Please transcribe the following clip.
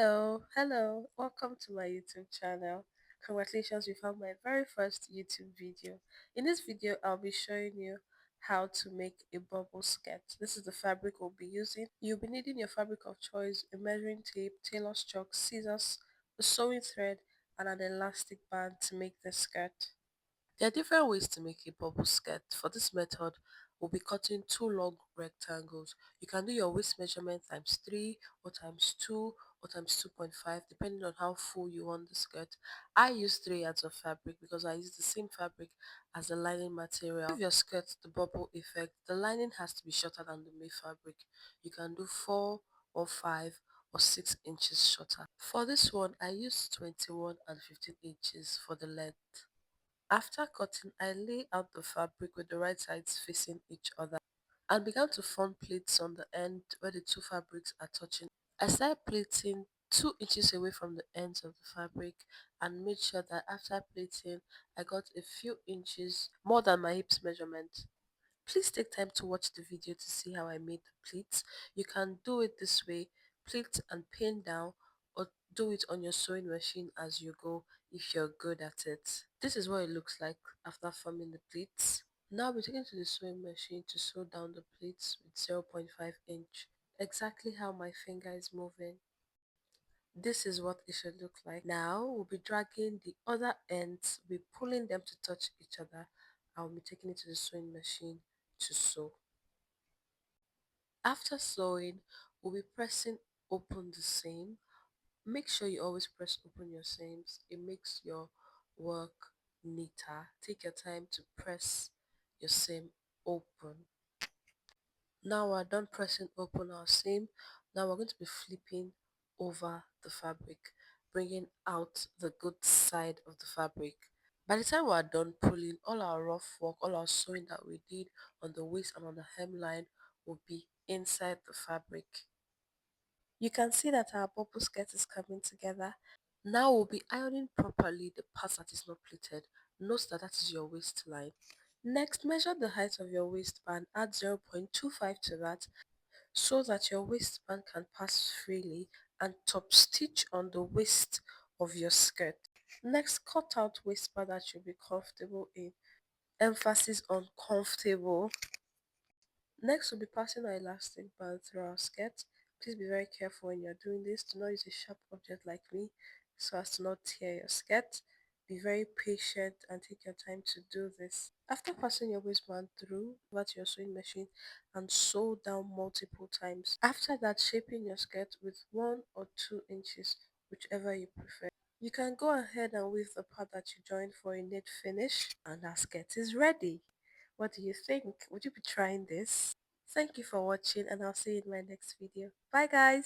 Hello, welcome to my YouTube channel. Congratulations, you found my very first YouTube video. In this video, I'll be showing you how to make a bubble skirt. This is the fabric we'll be using. You'll be needing your fabric of choice, a measuring tape, tailor's chalk, scissors, a sewing thread, and an elastic band to make the skirt. There are different ways to make a bubble skirt. For this method, we'll be cutting two long rectangles. You can do your waist measurement times 3 or times 2 or times 2.5 depending on how full you want the skirt. I use 3 yards of fabric because I use the same fabric as the lining material. To give your skirt the bubble effect, the lining has to be shorter than the main fabric. You can do 4 or 5 or 6 inches shorter. For this one, I used 21 and 15 inches for the length. After cutting, I lay out the fabric with the right sides facing each other and began to form pleats on the end where the two fabrics are touching. I started pleating 2 inches away from the ends of the fabric and made sure that after pleating, I got a few inches more than my hips measurement. Please take time to watch the video to see how I made the pleats. You can do it this way, pleat and pin down, or do it on your sewing machine as you go if you're good at it. This is what it looks like after forming the pleats. Now we're taking to the sewing machine to sew down the pleats with 0.5 inch, exactly how my finger is moving. This is what it should look like. Now we'll be dragging the other ends, we'll be pulling them to touch each other. I'll be taking it to the sewing machine to sew. After sewing, we'll be pressing open the seam. Make sure you always press open your seams. It makes your work neater. Take your time to press your seam open. Now we're done pressing open our seam. Now we're going to be flipping over the fabric, bringing out the good side of the fabric. By the time we're done pulling, all our rough work, all our sewing that we did on the waist and on the hemline will be inside the fabric. You can see that our bubble skirt is coming together. Now we'll be ironing properly the part that is not pleated. Note that that is your waistline. Next, measure the height of your waistband, add 0.25 to that so that your waistband can pass freely, and top stitch on the waist of your skirt. Next, cut out waistband that you'll be comfortable in. Emphasis on comfortable. Next, we'll be passing our elastic band through our skirt. Please be very careful when you're doing this. Do not use a sharp object like me so as to not tear your skirt. Be very patient and take your time to do this. After passing your waistband through, over to your sewing machine and sew down multiple times. After that, shaping your skirt with 1 or 2 inches, whichever you prefer. You can go ahead and weave the part that you joined for a knit finish, and our skirt is ready. What do you think? Would you be trying this? Thank you for watching, and I'll see you in my next video. Bye guys!